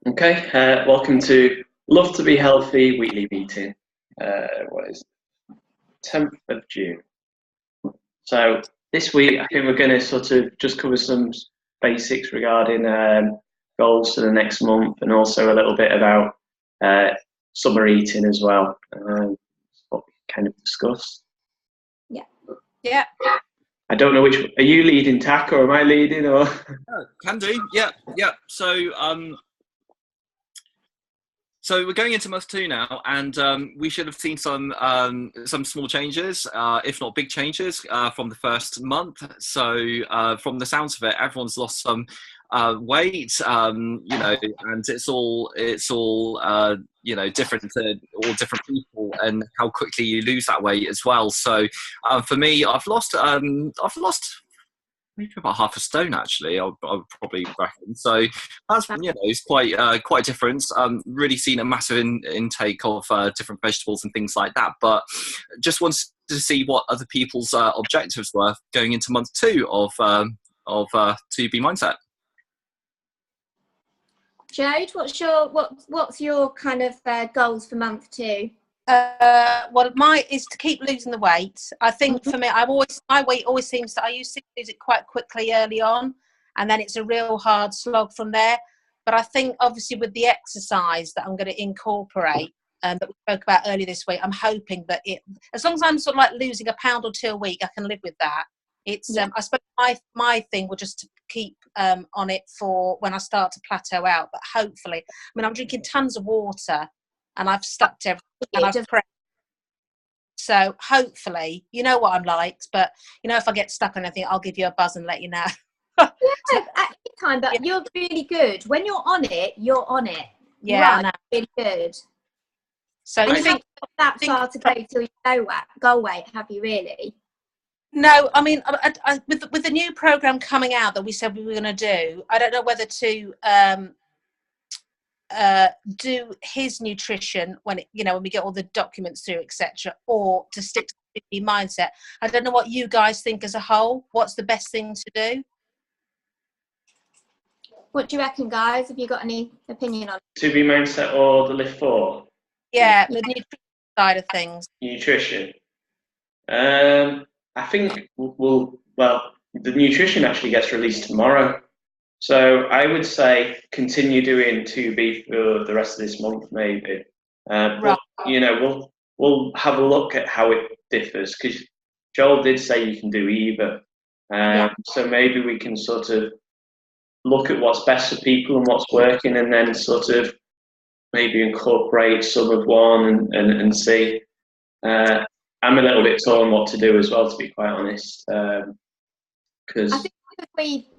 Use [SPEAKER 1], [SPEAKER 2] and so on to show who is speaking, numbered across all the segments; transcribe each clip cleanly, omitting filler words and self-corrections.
[SPEAKER 1] Okay, welcome to Love to Be Healthy weekly meeting. What is it? 10th of June. So this week, I think we're going to sort of just cover some basics regarding goals for the next month, and also a little bit about summer eating as well. What we kind of discussed.
[SPEAKER 2] Yeah.
[SPEAKER 1] I don't know which. Are you leading, Tack, or am I leading? Or
[SPEAKER 3] can do. Yeah. So we're going into month 2 now, and we should have seen some small changes, if not big changes, from the first month. So from the sounds of it, everyone's lost some weight, and it's all different to all different people, and how quickly you lose that weight as well. So for me, I've lost maybe about half a stone, actually. I would probably reckon. So that's it's quite a difference. Really seen a massive intake of different vegetables and things like that. But just wanted to see what other people's objectives were going into month 2 of 2B Mindset.
[SPEAKER 2] Jade, what's your kind of goals for month 2?
[SPEAKER 4] Well, mine is to keep losing the weight. I think for me, my weight always seems to, I used to lose it quite quickly early on, and then it's a real hard slog from there. But I think obviously with the exercise that I'm going to incorporate, that we spoke about earlier this week, I'm hoping that as long as I'm sort of like losing a pound or 2 a week, I can live with that. It's I suppose my thing will just to keep on it for when I start to plateau out. But hopefully, I'm drinking tons of water, and I've stuck to everything, and I've prepped. So hopefully, you know what I'm like, but if I get stuck on anything, I'll give you a buzz and let you know.
[SPEAKER 2] At any time, but you're really good. When you're on it, you're on it.
[SPEAKER 4] Yeah,
[SPEAKER 2] right, really good.
[SPEAKER 4] So
[SPEAKER 2] you think that far to go till you goal weight, have you really?
[SPEAKER 4] No, with the new program coming out that we said we were going to do, I don't know whether to do his nutrition when we get all the documents through, etc., or to stick to the mindset. I don't know what you guys think as a whole. What's the best thing to do?
[SPEAKER 2] What do you reckon, guys? Have you got any opinion on it?
[SPEAKER 1] 2B Mindset or the Lift 4?
[SPEAKER 4] Yeah, the nutrition side of things.
[SPEAKER 1] Nutrition. I think the nutrition actually gets released tomorrow. So I would say continue doing 2B for the rest of this month, maybe.
[SPEAKER 4] Right.
[SPEAKER 1] But, we'll have a look at how it differs, because Joel did say you can do either. So maybe we can sort of look at what's best for people and what's working, and then sort of maybe incorporate some of one and see. I'm a little bit torn what to do as well, to be quite honest. Because
[SPEAKER 2] I think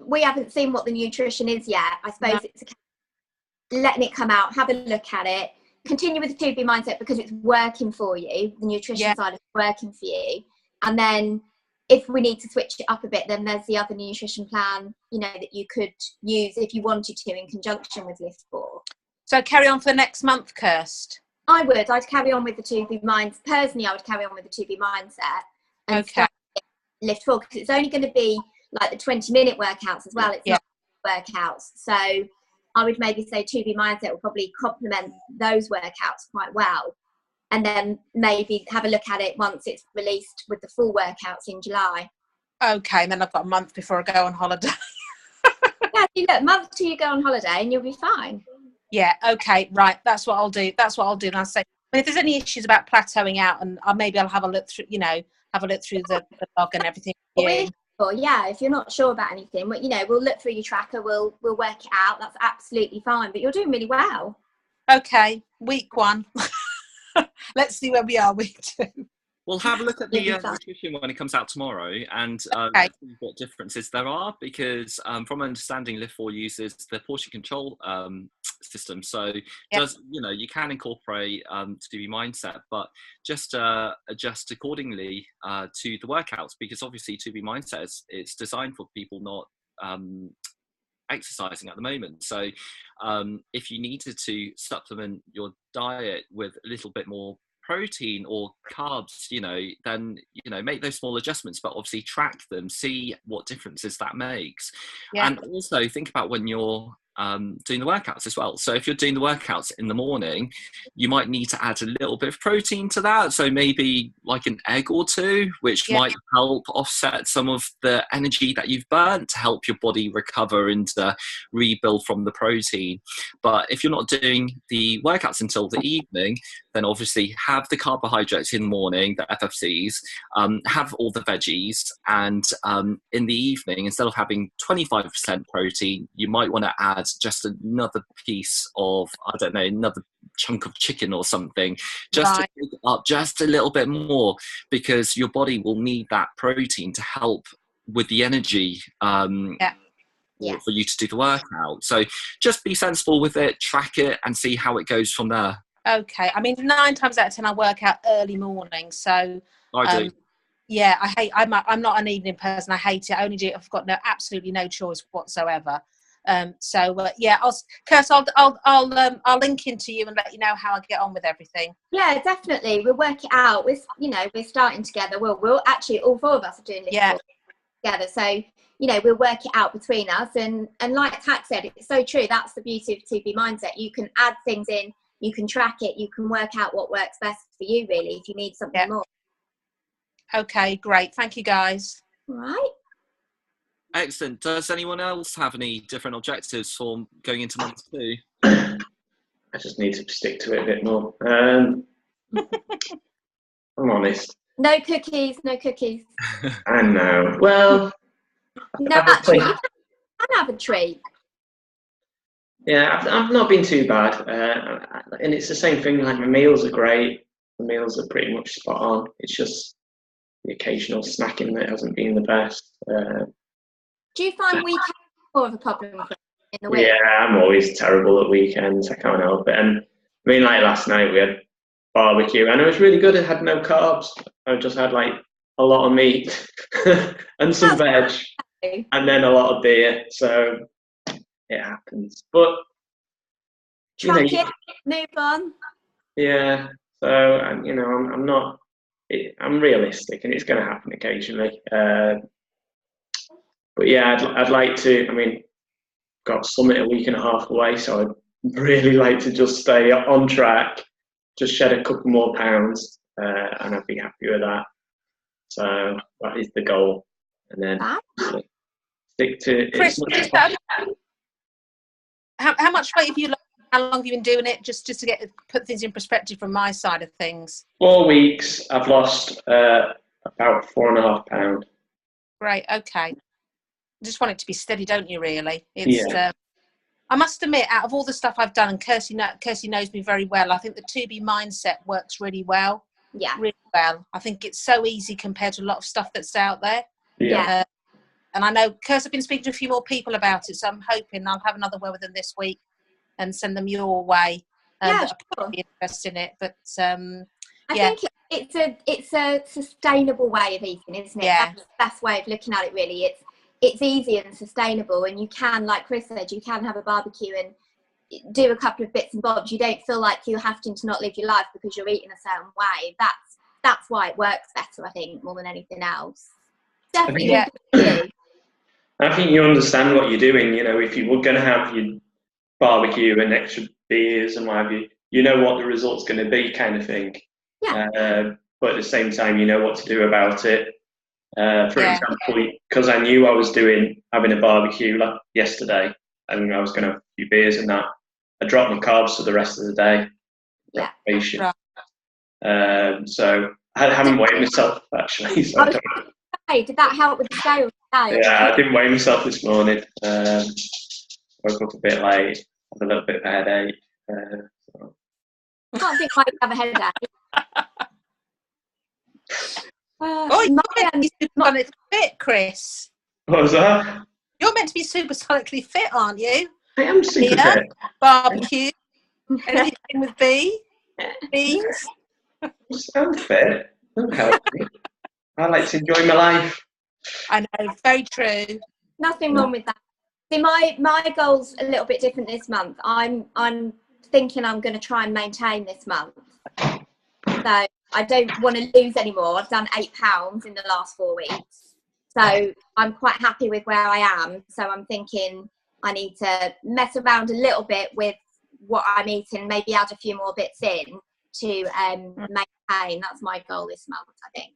[SPEAKER 2] we haven't seen what the nutrition is yet. I suppose it's letting it come out, have a look at it, continue with the 2B Mindset because it's working for you. The nutrition side is working for you, and then if we need to switch it up a bit, then there's the other nutrition plan, that you could use if you wanted to in conjunction with Lift 4.
[SPEAKER 4] So carry on for the next month, Kirst.
[SPEAKER 2] I'd carry on with the 2B Mindset. Personally, I would carry on with the 2B Mindset and start Lift 4, because it's only going to be like the 20-minute workouts as well. It's not workouts. So I would maybe say 2B Mindset will probably complement those workouts quite well. And then maybe have a look at it once it's released with the full workouts in July.
[SPEAKER 4] Okay, and then I've got a month before I go on holiday.
[SPEAKER 2] Month 2 you go on holiday and you'll be fine.
[SPEAKER 4] Yeah, okay, right. That's what I'll do. And I'll say, if there's any issues about plateauing out, and maybe I'll have a look through, the blog and everything.
[SPEAKER 2] If you're not sure about anything, we'll look through your tracker. We'll work it out. That's absolutely fine. But you're doing really well.
[SPEAKER 4] Okay, week 1. Let's see where we are week 2.
[SPEAKER 3] We'll have a look at the nutrition when it comes out tomorrow, and see what differences there are, because from understanding, Lift 4 uses the portion control system. So you can incorporate 2B Mindset, but just adjust accordingly to the workouts, because obviously 2B Mindset it's designed for people not exercising at the moment. So if you needed to supplement your diet with a little bit more protein or carbs, then make those small adjustments, but obviously track them, see what differences that makes. And also think about when you're doing the workouts as well. So if you're doing the workouts in the morning, you might need to add a little bit of protein to that. So maybe like an egg or two, which might help offset some of the energy that you've burnt to help your body recover and rebuild from the protein. But if you're not doing the workouts until the evening, then obviously have the carbohydrates in the morning, the FFCs, have all the veggies, and in the evening, instead of having 25% protein, you might want to add just another piece of, I don't know, another chunk of chicken or something, just to pick up just a little bit more, because your body will need that protein to help with the energy for you to do the workout. So just be sensible with it, track it, and see how it goes from there.
[SPEAKER 4] Okay. I mean, 9 times out of 10, I work out early morning. So
[SPEAKER 3] I do.
[SPEAKER 4] Yeah, I'm not an evening person. I hate it. I only do it if I've got absolutely no choice whatsoever. Kirsty, I'll link into you and let you know how I get on with everything.
[SPEAKER 2] Yeah, definitely. We'll work it out. We're starting together. We'll actually, all 4 of us are doing this together. So, we'll work it out between us. And like Tack said, it's so true. That's the beauty of 2B Mindset. You can add things in, you can track it, you can work out what works best for you, really, if you need something more.
[SPEAKER 4] Okay, great. Thank you, guys.
[SPEAKER 2] All right.
[SPEAKER 3] Excellent. Does anyone else have any different objectives for going into month 2?
[SPEAKER 1] I just need to stick to it a bit more. I'm honest.
[SPEAKER 2] No cookies.
[SPEAKER 1] I know. Well,
[SPEAKER 2] no, actually, you can have a treat.
[SPEAKER 1] Yeah, I've not been too bad, and it's the same thing. Like, my meals are great. The meals are pretty much spot on. It's just the occasional snacking that hasn't been the best.
[SPEAKER 2] Do you find weekends more of a problem in the week?
[SPEAKER 1] Yeah, I'm always terrible at weekends. I can't help it. And I mean, like last night we had barbecue, and it was really good. It had no carbs. I just had like a lot of meat and some veg, and then a lot of beer. So it happens. But
[SPEAKER 2] track it, move on.
[SPEAKER 1] Yeah. So I'm not. I'm realistic, and it's going to happen occasionally. But yeah, I'd like to. I mean, got Summit a week and a half away, so I'd really like to just stay on track, just shed a couple more pounds, and I'd be happy with that. So that is the goal, and then stick to
[SPEAKER 4] Chris,
[SPEAKER 1] it.
[SPEAKER 4] How much weight have you lost? How long have you been doing it? Just to put things in perspective from my side of things.
[SPEAKER 1] 4 weeks. I've lost about 4.5 pounds.
[SPEAKER 4] Great. Okay. Just want it to be steady, don't you? Really? It's. I must admit, out of all the stuff I've done, and Kirsty knows me very well, I think the 2B Mindset works really well.
[SPEAKER 2] Yeah.
[SPEAKER 4] Really well. I think it's so easy compared to a lot of stuff that's out there.
[SPEAKER 2] Yeah.
[SPEAKER 4] And I know, Kirsty, I've been speaking to a few more people about it, so I'm hoping I'll have another word with them this week and send them your way.
[SPEAKER 2] Sure.
[SPEAKER 4] Be interested in it. But
[SPEAKER 2] I think it's a sustainable way of eating, isn't it?
[SPEAKER 4] Yeah.
[SPEAKER 2] That's the best way of looking at it, really. It's easy and sustainable, and you can, like Chris said, you can have a barbecue and do a couple of bits and bobs. You don't feel like you're having to not live your life because you're eating a certain way. That's why it works better, I think, more than anything else. Definitely.
[SPEAKER 1] I think you understand what you're doing. If you were going to have your barbecue and extra beers and what have you, you know what the result's going to be, kind of thing.
[SPEAKER 2] Yeah.
[SPEAKER 1] But at the same time, you know what to do about it. For example, because I knew I was having a barbecue yesterday, and I was going to have a few beers and that, I dropped my carbs for the rest of the day.
[SPEAKER 2] Yeah.
[SPEAKER 1] So I haven't weighed myself, actually. So
[SPEAKER 2] did that help with the scale today?
[SPEAKER 1] Yeah, I didn't weigh myself this morning. Woke up a bit late, had a little bit of a headache.
[SPEAKER 2] I can't think why you have a headache.
[SPEAKER 4] You're meant to be supersonically fit, Chris.
[SPEAKER 1] What was that?
[SPEAKER 4] You're meant to be supersonically fit, aren't you?
[SPEAKER 1] I am super fit.
[SPEAKER 4] Barbecue, anything with beans.
[SPEAKER 1] I'm fit. Don't help me. I like to enjoy my life.
[SPEAKER 4] I know, very true.
[SPEAKER 2] Nothing wrong with that. See, my goal's a little bit different this month. I'm thinking I'm going to try and maintain this month. So I don't want to lose anymore. I've done 8 pounds in the last 4 weeks. So I'm quite happy with where I am. So I'm thinking I need to mess around a little bit with what I'm eating, maybe add a few more bits in to maintain. That's my goal this month, I think.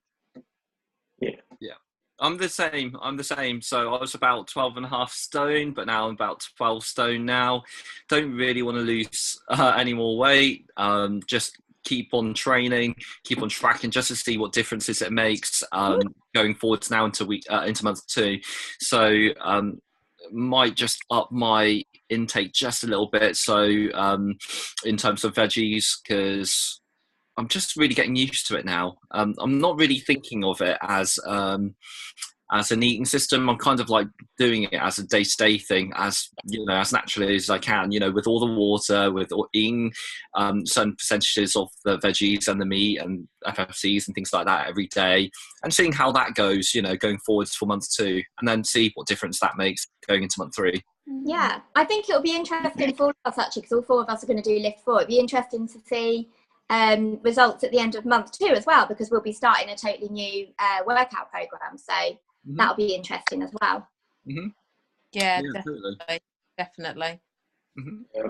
[SPEAKER 3] Yeah. I'm the same. So I was about 12.5 stone, but now I'm about 12 stone now. Don't really want to lose any more weight. Just keep on training, keep on tracking, just to see what differences it makes going forwards now into month 2. So might just up my intake just a little bit. So in terms of veggies, because I'm just really getting used to it now. I'm not really thinking of it as an eating system. I'm kind of like doing it as a day-to-day thing, as as naturally as I can. With all the water, with eating certain percentages of the veggies and the meat and FFCs and things like that every day, and seeing how that goes. Going forwards for month 2, and then see what difference that makes going into month 3.
[SPEAKER 2] Yeah, I think it'll be interesting for all of us actually, because all 4 of us are going to do Lift 4. It'll be interesting to see results at the end of month 2 as well, because we'll be starting a totally new workout program, so that'll be interesting as well.
[SPEAKER 4] Yeah, definitely.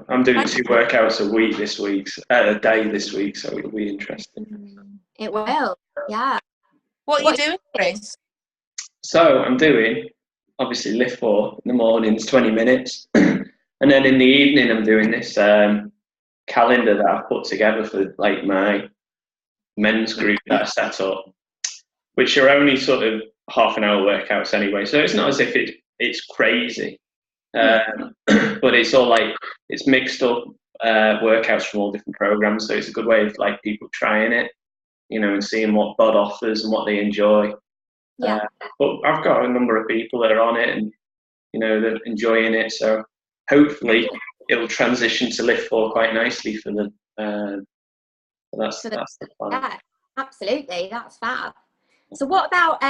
[SPEAKER 1] I'm doing 2 workouts a day this week, so it'll be interesting.
[SPEAKER 2] It will, yeah.
[SPEAKER 4] What are you doing, Chris?
[SPEAKER 1] So I'm doing obviously Lift 4 in the mornings, 20 minutes, and then in the evening I'm doing this calendar that I've put together for like my men's group that I set up, which are only sort of half an hour workouts anyway. So it's not as if it's crazy, but it's all like it's mixed up workouts from all different programs. So it's a good way of like people trying it, and seeing what BOD offers and what they enjoy.
[SPEAKER 2] Yeah.
[SPEAKER 1] But I've got a number of people that are on it and they're enjoying it. So hopefully it'll transition to Lift 4 quite nicely for them. That's the plan.
[SPEAKER 2] Yeah, absolutely. That's fab. So what about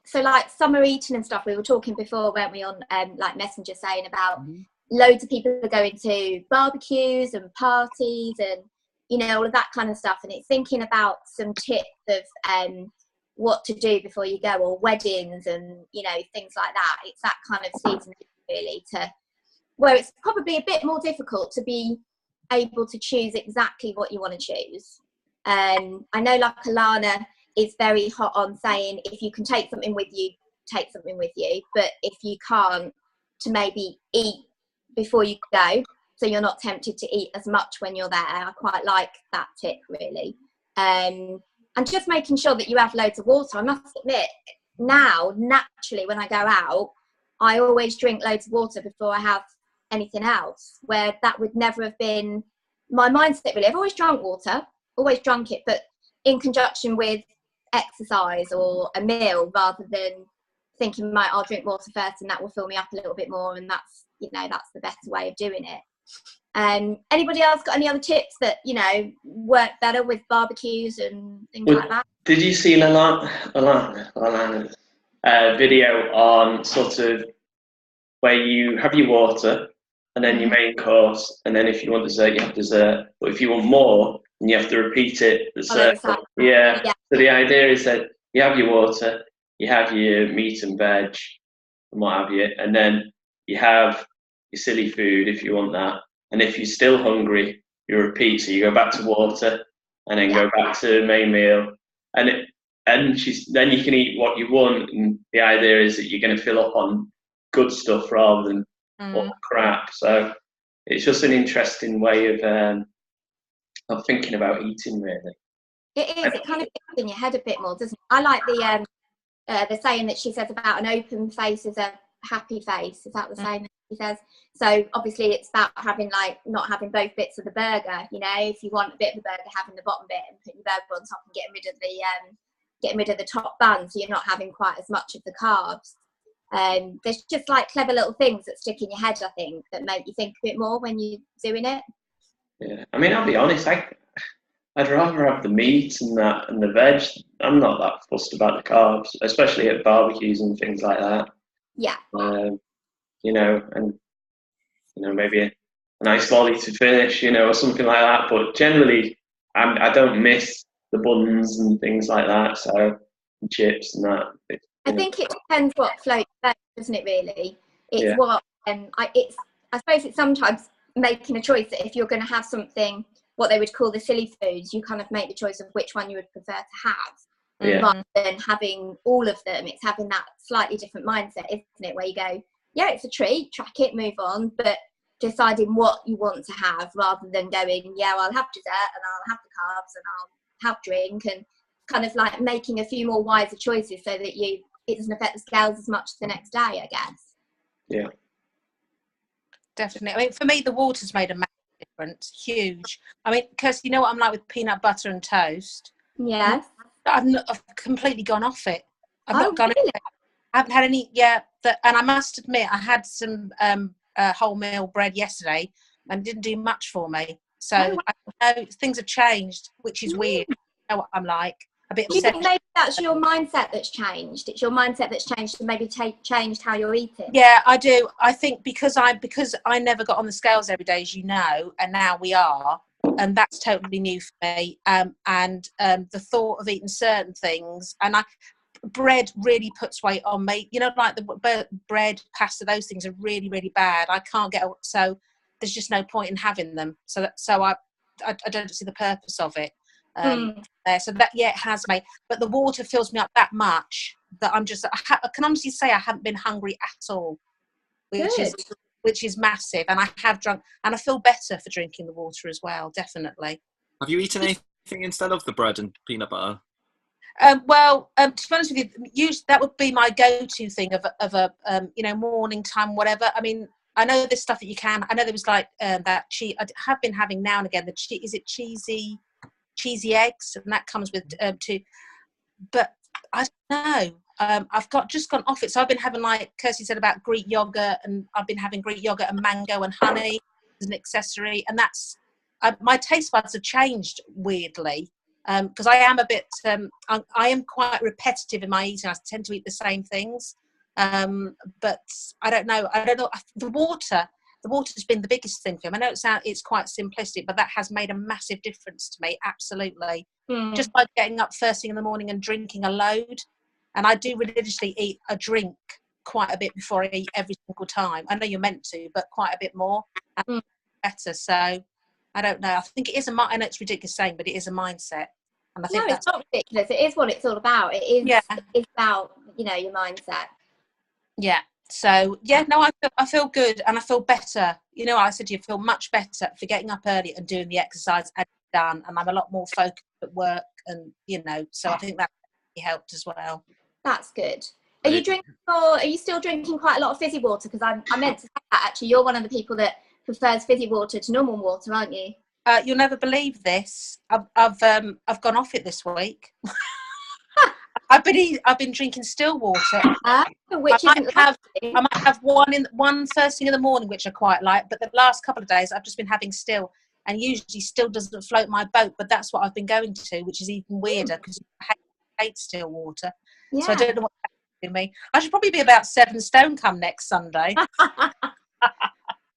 [SPEAKER 2] so like summer eating and stuff? We were talking before, weren't we, on like Messenger, saying about loads of people are going to barbecues and parties and all of that kind of stuff, and it's thinking about some tips of what to do before you go, or weddings and things like that. It's that kind of season really where it's probably a bit more difficult to be able to choose exactly what you want to choose. I know like Alana is very hot on saying if you can take something with you, take something with you, but if you can't, to maybe eat before you go, so you're not tempted to eat as much when you're there. I quite like that tip really. And just making sure that you have loads of water. I must admit, now, naturally, when I go out, I always drink loads of water before I have anything else, where that would never have been my mindset really. I've always drunk water, always drunk it, but in conjunction with exercise or a meal, rather than thinking, I'll drink water first and that will fill me up a little bit more, and that's the best way of doing it. Anybody else got any other tips that work better with barbecues and things like that?
[SPEAKER 1] Did you see Alana's video on sort of where you have your water and then your main course, and then if you want dessert, you have dessert, but if you want more, then you have to repeat it. So the idea is that you have your water, you have your meat and veg and what have you, and then you have your silly food if you want that. And if you're still hungry, you repeat. So you go back to water and then go back to main meal. Then you can eat what you want. And the idea is that you're going to fill up on good stuff rather than all crap. So it's just an interesting way of thinking about eating, really.
[SPEAKER 2] It is. It kind of gets in your head a bit more, doesn't it? I like the saying that she says about an open face is a happy face. Is that the same that she says? So obviously it's about not having both bits of the burger. If you want a bit of the burger, having the bottom bit and putting your burger on top and getting rid of the top bun, so you're not having quite as much of the carbs. There's just like clever little things that stick in your head, I think, that make you think a bit more when you're doing it.
[SPEAKER 1] Yeah, I mean, I'll be honest, I'd rather have the meat and the veg. I'm not that fussed about the carbs, especially at barbecues and things like that.
[SPEAKER 2] Yeah.
[SPEAKER 1] Maybe a nice lolly to finish, or something like that. But generally, I don't miss the buns and things like that. So chips and that.
[SPEAKER 2] I think it depends what floats best, doesn't it? Really, it's what I suppose it's sometimes making a choice that if you're going to have something, what they would call the silly foods, you kind of make the choice of which one you would prefer to have, rather than having all of them. It's having that slightly different mindset, isn't it? Where you go, yeah, it's a treat, track it, move on, but deciding what you want to have rather than going, yeah, well, I'll have dessert and I'll have the carbs and I'll have drink, and kind of like making a few more wiser choices so that it doesn't affect the scales as much the next day, I guess.
[SPEAKER 1] Yeah.
[SPEAKER 4] Definitely. I mean, for me, the water's made a massive difference. Huge. I mean, because you know what I'm like with peanut butter and toast?
[SPEAKER 2] Yes.
[SPEAKER 4] I've completely gone off it. I've
[SPEAKER 2] Oh,
[SPEAKER 4] not gone
[SPEAKER 2] really?
[SPEAKER 4] I haven't had any, and I must admit, I had some wholemeal bread yesterday and it didn't do much for me. So I know things have changed, which is weird. I know what I'm like. A bit
[SPEAKER 2] Do you think
[SPEAKER 4] obsessed.
[SPEAKER 2] maybe that's your mindset that's changed? It's your mindset that's changed and maybe changed how you're eating?
[SPEAKER 4] Yeah, I do. I think because I never got on the scales every day, as you know, and now we are, and that's totally new for me. And the thought of eating certain things, and bread really puts weight on me. You know, like the bread, pasta, those things are really, really bad. I can't get, so there's just no point in having them. So I don't see the purpose of it. So that, yeah, it has made, but the water fills me up that much that I'm just, I can honestly say I haven't been hungry at all, which is massive. And I have drunk, and I feel better for drinking the water as well, definitely.
[SPEAKER 3] Have you eaten anything instead of the bread and peanut butter?
[SPEAKER 4] To be honest with you, that would be my go-to thing of a morning time, whatever. I mean, I know there's stuff that you can. I know there was like that cheese. I have been having now and again the is it cheesy eggs, and that comes with two. But I don't know. I've just gone off it. So I've been having, like Kirsty said about Greek yogurt, and I've been having Greek yogurt and mango and honey as an accessory, and that's my taste buds have changed weirdly. Because I am a bit, I am quite repetitive in my eating. I tend to eat the same things, but I don't know. The water's been the biggest thing for me. I know it's quite simplistic, but that has made a massive difference to me. Absolutely, just by getting up first thing in the morning and drinking a load. And I do religiously eat a drink quite a bit before I eat every single time. I know you're meant to, but quite a bit more and better. So I don't know. I think it is I know it's ridiculous saying, but it is a mindset. And I think
[SPEAKER 2] it's not ridiculous. It is what it's all about. It is. Yeah. It's about your mindset.
[SPEAKER 4] Yeah. So yeah, no, I feel good and I feel better. You know, I said to you, feel much better for getting up early and doing the exercise and done, and I'm a lot more focused at work, and so I think that helped as well.
[SPEAKER 2] That's good. Are you still drinking quite a lot of fizzy water? Because I meant to say that actually, you're one of the people that prefers fizzy water to normal water, aren't you?
[SPEAKER 4] You'll never believe this. I've gone off it this week. I've been drinking still water.
[SPEAKER 2] Which
[SPEAKER 4] I might have one first thing in the morning, which I quite like. But the last couple of days, I've just been having still, and usually still doesn't float my boat. But that's what I've been going to, which is even weirder because I hate still water. Yeah. So I don't know what's happening to me. I should probably be about 7 stone come next Sunday.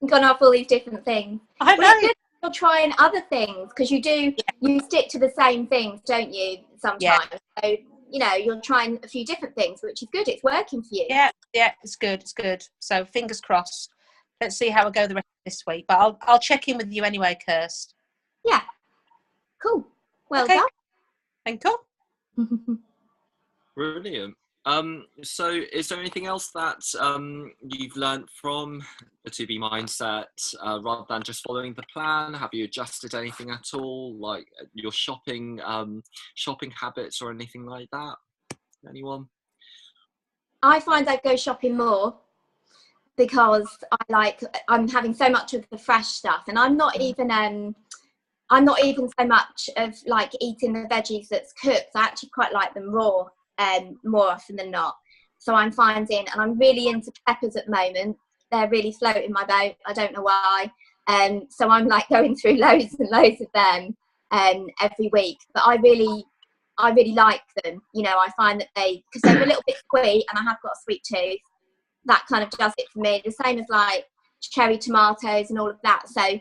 [SPEAKER 2] Gone off all these different things.
[SPEAKER 4] I know.
[SPEAKER 2] You're trying other things because you stick to the same things, don't you, sometimes? Yeah. So you're trying a few different things, which is good. It's working for you.
[SPEAKER 4] Yeah, it's good. So fingers crossed. Let's see how I go the rest of this week, but I'll check in with you anyway, Kirst.
[SPEAKER 2] Yeah, cool. Well done.
[SPEAKER 4] Thank you.
[SPEAKER 3] Brilliant. So is there anything else that you've learned from the 2B mindset rather than just following the plan? Have you adjusted anything at all, like your shopping habits or anything like that? Anyone?
[SPEAKER 2] I find I go shopping more because I'm having so much of the fresh stuff, and I'm not even so much of like eating the veggies that's cooked. I actually quite like them raw. More often than not. So I'm finding, and I'm really into peppers at the moment. They're really floating my boat. I don't know why. So I'm like going through loads and loads of them every week. But I really like them. I find that because they're a little bit sweet, and I have got a sweet tooth, that kind of does it for me. The same as like cherry tomatoes and all of that. So I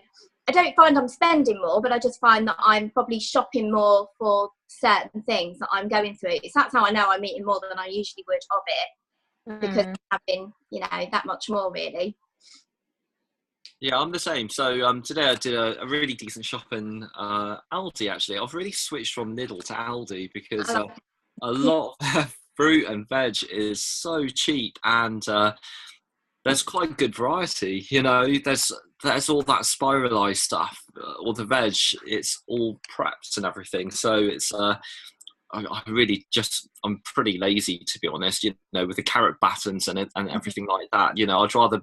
[SPEAKER 2] don't find I'm spending more, but I just find that I'm probably shopping more for certain things that I'm going through. So that's how I know I'm eating more than I usually would of it, because I'm having, that much more really.
[SPEAKER 3] Yeah, I'm the same. So today I did a really decent shop in Aldi. Actually, I've really switched from Lidl to Aldi because a lot of fruit and veg is so cheap, and there's quite good variety. You know, there's all that spiralized stuff, or the veg. It's all prepped and everything. So it's I really I'm pretty lazy, to be honest, you know, with the carrot battens and everything like that. You know, I'd rather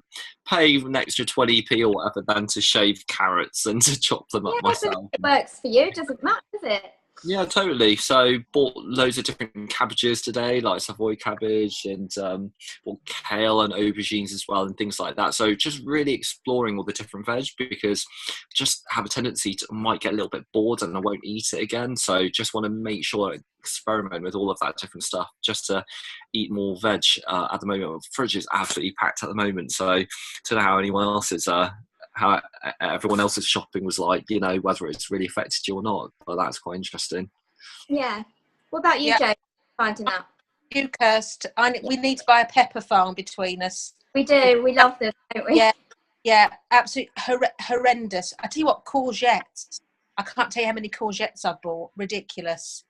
[SPEAKER 3] pay an extra 20p or whatever than to shave carrots and to chop them up myself.
[SPEAKER 2] It works for you, it doesn't matter, does it?
[SPEAKER 3] Yeah, totally. So bought loads of different cabbages today, like Savoy cabbage, and bought kale and aubergines as well, and things like that. So just really exploring all the different veg, because I just have a tendency to might get a little bit bored and I won't eat it again. So just want to make sure I experiment with all of that different stuff just to eat more veg. At the moment, the fridge is absolutely packed at the moment. So I don't know how anyone else's how everyone else's shopping was like, you know, whether it's really affected you or not. But that's quite interesting.
[SPEAKER 2] Yeah. What about you, Jo? Finding out.
[SPEAKER 4] You, Kirst. We need to buy a pepper farm between us.
[SPEAKER 2] We do. We love them, don't we?
[SPEAKER 4] Yeah, absolutely horrendous. I tell you what, courgettes. I can't tell you how many courgettes I've bought. Ridiculous.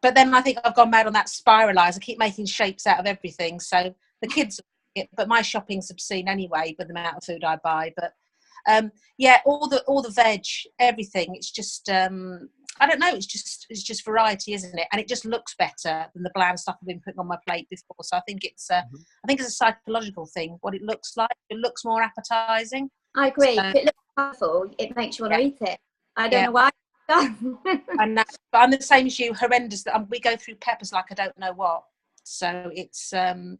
[SPEAKER 4] But then I think I've gone mad on that spiralize. I keep making shapes out of everything. So the kids, but my shopping's obscene anyway with the amount of food I buy. But all the veg, everything. It's just I don't know. It's just variety, isn't it? And it just looks better than the bland stuff I've been putting on my plate before. So I think it's a psychological thing. What it looks like, it looks more appetizing.
[SPEAKER 2] I agree. If it looks colourful, it makes you want to eat it. I don't know why.
[SPEAKER 4] And but I'm the same as you. Horrendous. We go through peppers like I don't know what. So it's and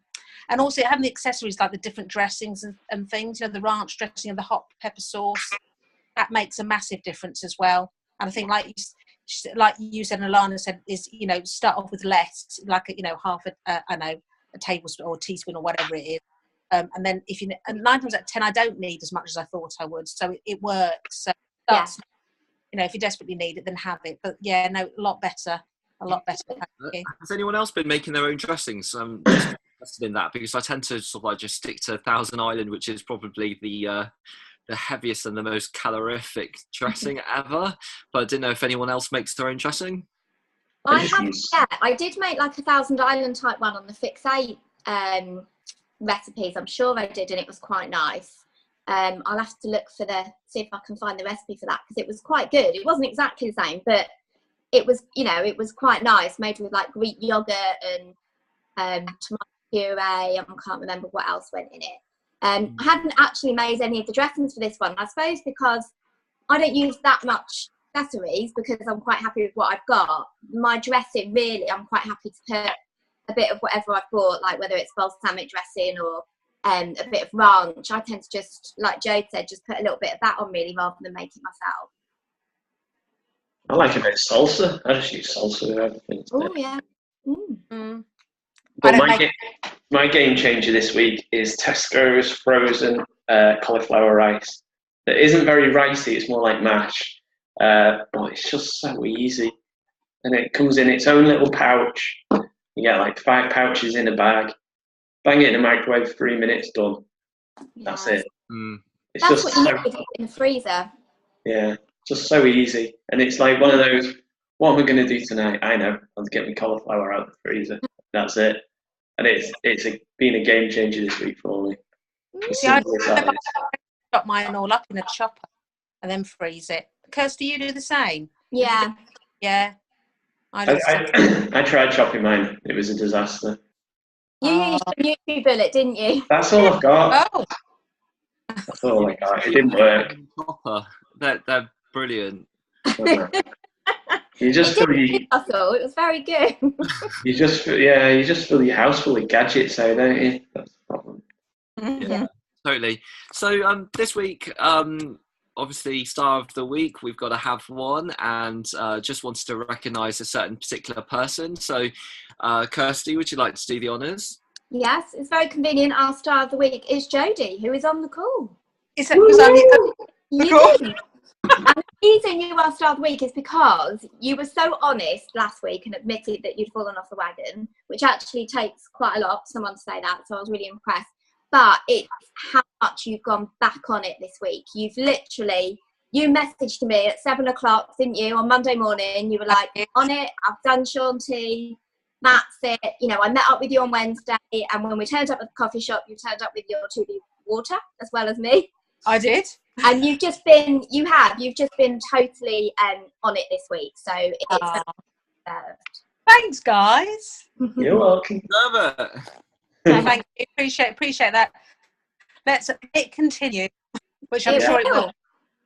[SPEAKER 4] also having the accessories like the different dressings and things. You know, the ranch dressing and the hot pepper sauce. That makes a massive difference as well. And I think, like you said, and Alana said, is, you know, start off with less, like, you know, half a tablespoon or a teaspoon or whatever it is. And then and 9 times out of 10, I don't need as much as I thought I would. So it works. So you know, if you desperately need it, then have it. But yeah, no, a lot better. Has
[SPEAKER 3] anyone else been making their own dressings? I'm just interested in that, because I tend to sort of like just stick to Thousand Island, which is probably the heaviest and the most calorific dressing ever. But I didn't know if anyone else makes their own dressing.
[SPEAKER 2] I haven't yet. I did make like a Thousand Island type one on the Fix8 recipes. I'm sure I did, and it was quite nice. I'll have to see if I can find the recipe for that, because it was quite good. It wasn't exactly the same, but it was, you know, it was quite nice, made with like Greek yogurt and tomato puree. I can't remember what else went in it. I hadn't actually made any of the dressings for this one, I suppose, because I don't use that much accessories, because I'm quite happy with what I've got. My dressing, really, I'm quite happy to put a bit of whatever I've bought, like whether it's balsamic dressing or a bit of ranch. I tend to just, like Jo said, just put a little bit of that on, really, rather than make it myself.
[SPEAKER 1] I like a bit of salsa. I just use salsa with everything.
[SPEAKER 2] Oh, yeah.
[SPEAKER 1] But my game changer this week is Tesco's frozen cauliflower rice. That isn't very ricey, it's more like mash. But it's just so easy. And it comes in its own little pouch. You get like 5 pouches in a bag. Bang it in the microwave, 3 minutes, done. That's it. It's
[SPEAKER 2] That's
[SPEAKER 1] just
[SPEAKER 2] what you need in the freezer.
[SPEAKER 1] Yeah, just so easy. And it's like one of those, what am I going to do tonight? I know, I'll get my cauliflower out of the freezer. That's it. And it's been a game changer this week for me.
[SPEAKER 4] I chop mine all up in a chopper and then freeze it. Kirsty, you do the same?
[SPEAKER 2] Yeah.
[SPEAKER 4] Yeah.
[SPEAKER 1] I tried chopping mine. It was a disaster.
[SPEAKER 2] You used a YouTube bullet, didn't you?
[SPEAKER 1] That's all I've got.
[SPEAKER 4] Oh.
[SPEAKER 1] That's all I got. It didn't work.
[SPEAKER 3] They're brilliant.
[SPEAKER 1] You just feel
[SPEAKER 2] it was very good.
[SPEAKER 1] you just fill your house full of gadgets, so don't you? That's the problem.
[SPEAKER 3] Yeah, totally. So this week, obviously, Star of the Week, we've got to have one, and just wanted to recognise a certain particular person. So, Kirsty, would you like to do the honours?
[SPEAKER 2] Yes, it's very convenient. Our Star of the Week is Jodie, who is on the call.
[SPEAKER 4] Is it?
[SPEAKER 2] And the reason you are Star of the Week is because you were so honest last week and admitted that you'd fallen off the wagon, which actually takes quite a lot for someone to say that, so I was really impressed. but it's how much you've gone back on it this week. You've literally, you messaged me at 7 o'clock, didn't you, on Monday morning? You were like, on it, I've done Shaun T, that's it. You know, I met up with you on Wednesday, and when we turned up at the coffee shop, you turned up with your 2B water as well as me.
[SPEAKER 4] I did.
[SPEAKER 2] And you've just been totally on it this week. So it's deserved.
[SPEAKER 4] Thanks, guys.
[SPEAKER 1] You're welcome.
[SPEAKER 3] Love it.
[SPEAKER 4] Thank you. Appreciate that. Let's it continue, which I'm sure it will.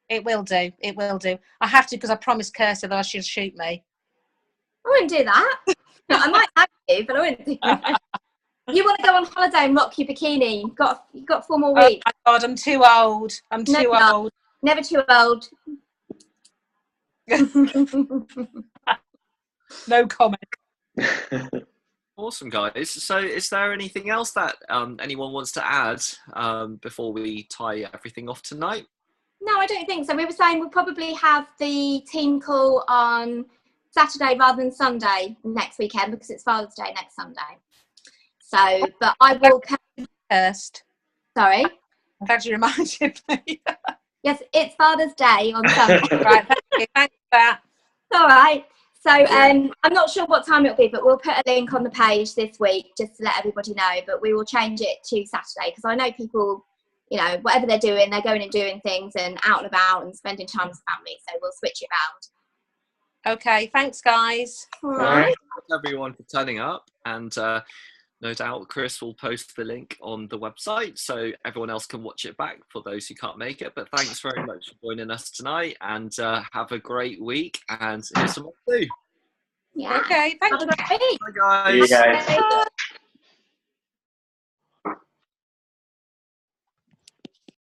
[SPEAKER 4] It will do. It will do. I have to, because I promised Kirsty that she'll shoot me.
[SPEAKER 2] I wouldn't do that. I might have you, but I wouldn't do that. You want to go on holiday and rock your bikini? You've got 4 more weeks.
[SPEAKER 4] Oh my God, I'm too old. I'm too old.
[SPEAKER 2] Never too old.
[SPEAKER 4] No comment.
[SPEAKER 3] Awesome, guys. So is there anything else that anyone wants to add before we tie everything off tonight?
[SPEAKER 2] No, I don't think so. We were saying we'll probably have the team call on Saturday rather than Sunday next weekend, because it's Father's Day next Sunday. So, but I will
[SPEAKER 4] first.
[SPEAKER 2] Sorry?
[SPEAKER 4] I'm glad you reminded me.
[SPEAKER 2] Yes, it's Father's Day on Sunday.
[SPEAKER 4] Right, thank you. Thanks for that.
[SPEAKER 2] All right. So I'm not sure what time it'll be, but we'll put a link on the page this week just to let everybody know. But we will change it to Saturday, because I know people, you know, whatever they're doing, they're going and doing things and out and about and spending time with family. So we'll switch it around.
[SPEAKER 4] Okay, thanks, guys.
[SPEAKER 2] All right.
[SPEAKER 3] Thanks everyone for turning up, and no doubt Chris will post the link on the website so everyone else can watch it back for those who can't make it. But thanks very much for joining us tonight, and have a great week, and here's some more too.
[SPEAKER 2] Yeah.
[SPEAKER 4] Okay, thank you.
[SPEAKER 3] Bye, guys.
[SPEAKER 1] See you guys.
[SPEAKER 2] Bye.